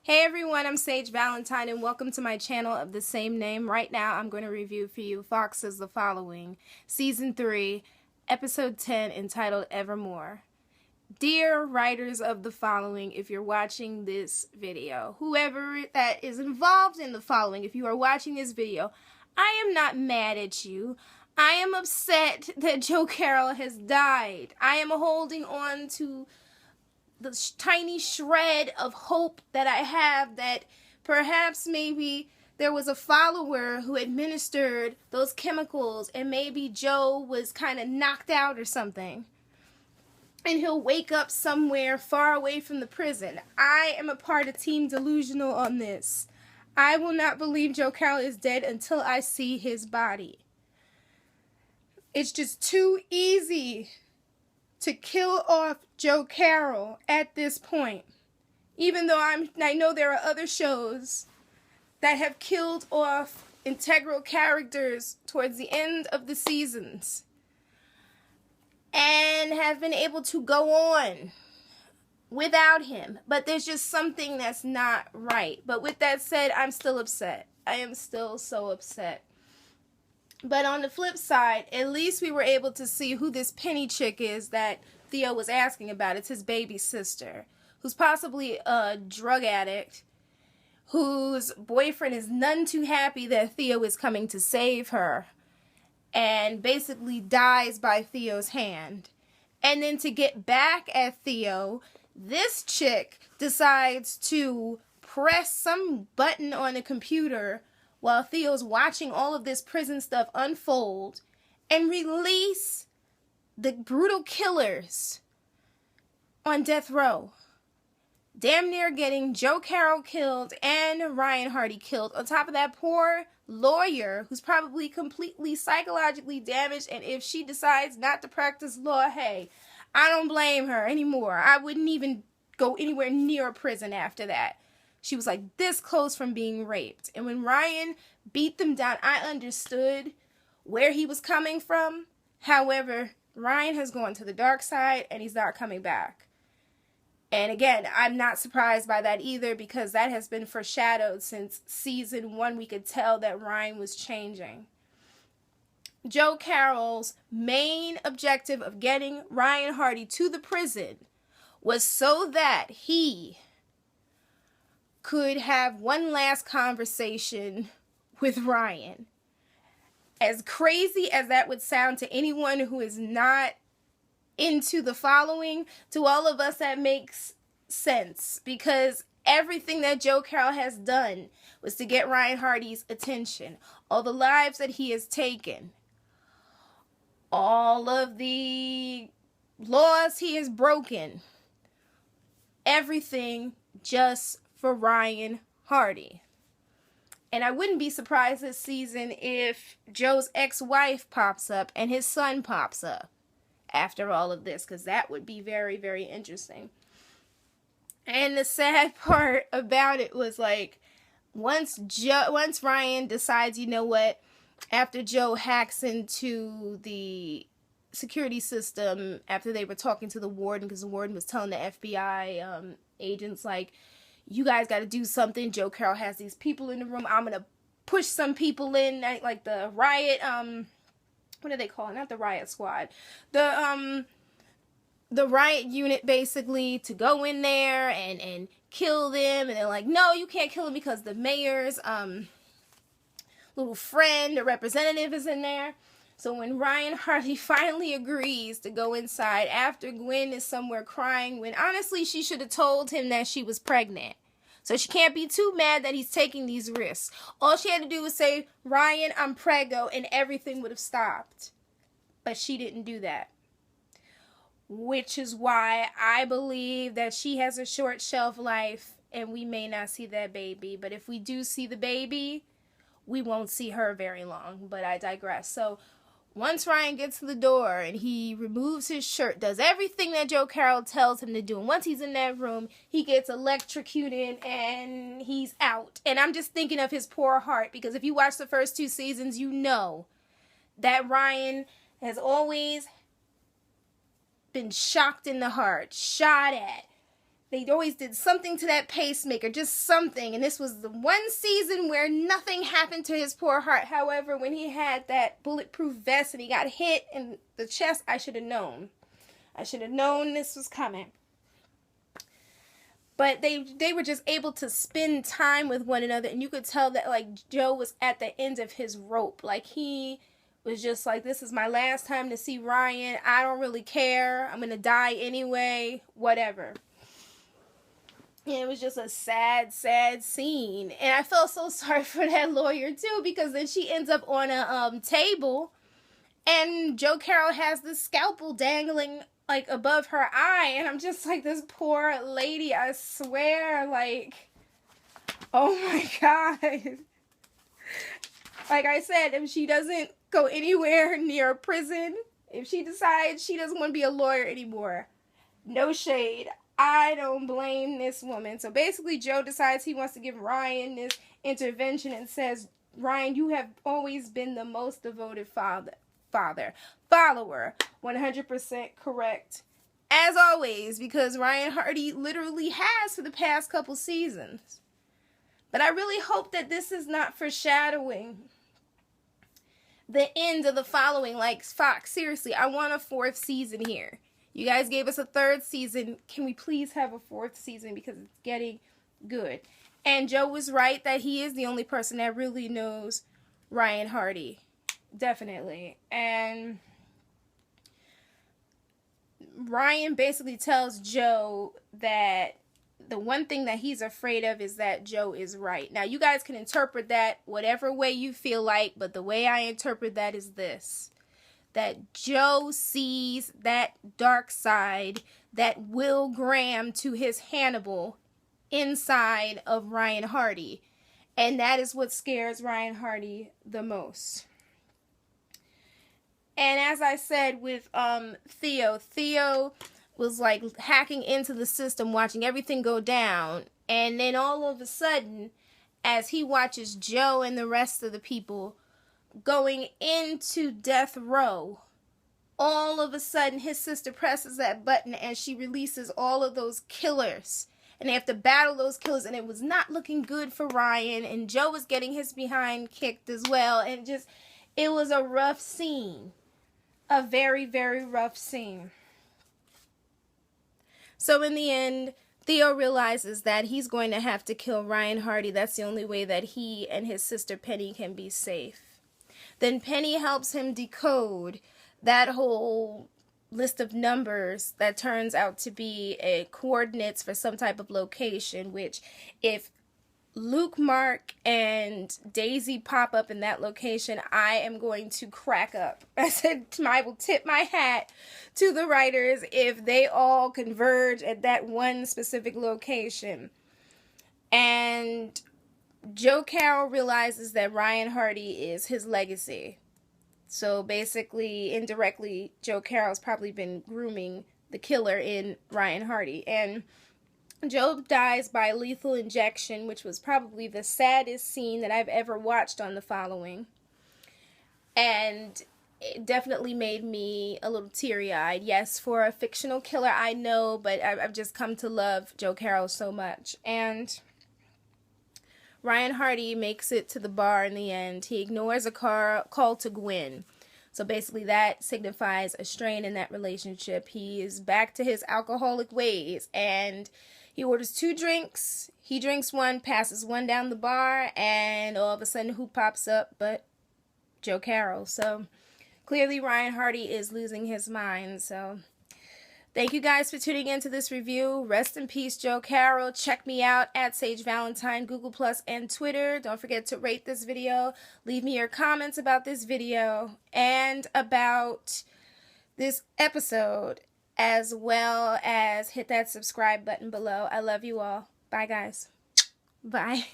Hey everyone, I'm Sage Valentine and welcome to my channel of the same name. Right now I'm going to review for you Fox's The Following, Season 3, Episode 10, entitled Evermore. Dear writers of The Following, if you're watching this video, whoever that is involved in The Following, if you are watching this video, I am not mad at you. I am upset that Joe Carroll has died. I am holding on to the tiny shred of hope that I have that perhaps maybe there was a follower who administered those chemicals and maybe Joe was kind of knocked out or something. And he'll wake up somewhere far away from the prison. I am a part of Team Delusional on this. I will not believe Joe Carroll is dead until I see his body. It's just too easy to kill off Joe Carroll at this point. Even though I know there are other shows that have killed off integral characters towards the end of the seasons and have been able to go on without him. But there's just something that's not right. But with that said, I'm still upset. I am still so upset. But on the flip side, at least we were able to see who this Penny chick is that Theo was asking about. It's his baby sister, who's possibly a drug addict, whose boyfriend is none too happy that Theo is coming to save her, and basically dies by Theo's hand. And then to get back at Theo, this chick decides to press some button on the computer while Theo's watching all of this prison stuff unfold and release the brutal killers on death row. Damn near getting Joe Carroll killed and Ryan Hardy killed. On top of that, poor lawyer who's probably completely psychologically damaged, and if she decides not to practice law, hey, I don't blame her anymore. I wouldn't even go anywhere near a prison after that. She was like this close from being raped. And when Ryan beat them down, I understood where he was coming from. However, Ryan has gone to the dark side and he's not coming back. And again, I'm not surprised by that either, because that has been foreshadowed since season 1. We could tell that Ryan was changing. Joe Carroll's main objective of getting Ryan Hardy to the prison was so that he could have one last conversation with Ryan. As crazy as that would sound to anyone who is not into The Following, to all of us that makes sense, because everything that Joe Carroll has done was to get Ryan Hardy's attention. All the lives that he has taken, all of the laws he has broken, everything just for Ryan Hardy. And I wouldn't be surprised this season if Joe's ex-wife pops up and his son pops up after all of this, because that would be very, very interesting. And the sad part about it was, like, once Ryan decides, you know what, after Joe hacks into the security system after they were talking to the warden, because the warden was telling the FBI agents, like, you guys got to do something. Joe Carroll has these people in the room. I'm going to push some people in, like the riot, what do they call it? Not the riot squad. The riot unit, basically, to go in there and kill them. And they're like, no, you can't kill them because the mayor's little friend, a representative, is in there. So when Ryan Hardy finally agrees to go inside after Gwen is somewhere crying, when honestly she should have told him that she was pregnant. So she can't be too mad that he's taking these risks. All she had to do was say, Ryan, I'm preggo, and everything would have stopped. But she didn't do that. Which is why I believe that she has a short shelf life and we may not see that baby. But if we do see the baby, we won't see her very long. But I digress. So once Ryan gets to the door and he removes his shirt, does everything that Joe Carroll tells him to do, and once he's in that room, he gets electrocuted and he's out. And I'm just thinking of his poor heart, because if you watch the first 2 seasons, you know that Ryan has always been shocked in the heart, shot at, They always did something to that pacemaker, just something. And this was the one season where nothing happened to his poor heart. However, when he had that bulletproof vest and he got hit in the chest, I should have known. I should have known this was coming. But they were just able to spend time with one another. And you could tell that, like, Joe was at the end of his rope. Like, he was just like, this is my last time to see Ryan. I don't really care. I'm going to die anyway. Whatever. And it was just a sad, sad scene. And I felt so sorry for that lawyer, too, because then she ends up on a table, and Joe Carroll has this scalpel dangling, like, above her eye. And I'm just like, this poor lady, I swear, like, oh my God. Like I said, if she doesn't go anywhere near a prison, if she decides she doesn't want to be a lawyer anymore, no shade, I don't blame this woman. So basically, Joe decides he wants to give Ryan this intervention and says, Ryan, you have always been the most devoted follower, 100% correct, as always, because Ryan Hardy literally has for the past couple seasons. But I really hope that this is not foreshadowing the end of the following. Like, Fox, seriously, I want a 4th season here. You guys gave us a 3rd season. Can we please have a 4th season, because it's getting good. And Joe was right that he is the only person that really knows Ryan Hardy. Definitely. And Ryan basically tells Joe that the one thing that he's afraid of is that Joe is right. Now, you guys can interpret that whatever way you feel like, but the way I interpret that is this. That Joe sees that dark side, that Will Graham to his Hannibal, inside of Ryan Hardy. And that is what scares Ryan Hardy the most. And as I said with Theo was like hacking into the system, watching everything go down. And then all of a sudden, as he watches Joe and the rest of the people going into death row, all of a sudden his sister presses that button and she releases all of those killers. And they have to battle those killers, and it was not looking good for Ryan. And Joe was getting his behind kicked as well. And just, it was a rough scene. A very, very rough scene. So in the end, Theo realizes that he's going to have to kill Ryan Hardy. That's the only way that he and his sister Penny can be safe. Then Penny helps him decode that whole list of numbers that turns out to be coordinates for some type of location, which if Luke, Mark, and Daisy pop up in that location, I am going to crack up. I said I will tip my hat to the writers if they all converge at that one specific location. And Joe Carroll realizes that Ryan Hardy is his legacy. So basically, indirectly, Joe Carroll's probably been grooming the killer in Ryan Hardy. And Joe dies by lethal injection, which was probably the saddest scene that I've ever watched on The Following. And it definitely made me a little teary-eyed. Yes, for a fictional killer, I know, but I've just come to love Joe Carroll so much. And Ryan Hardy makes it to the bar in the end. He ignores a call to Gwen. So basically that signifies a strain in that relationship. He is back to his alcoholic ways, and he orders 2 drinks. He drinks one, passes one down the bar, and all of a sudden, who pops up but Joe Carroll? So clearly Ryan Hardy is losing his mind. So thank you guys for tuning into this review. Rest in peace, Joe Carroll. Check me out at Sage Valentine, Google+, and Twitter. Don't forget to rate this video. Leave me your comments about this video and about this episode, as well as hit that subscribe button below. I love you all. Bye, guys. Bye.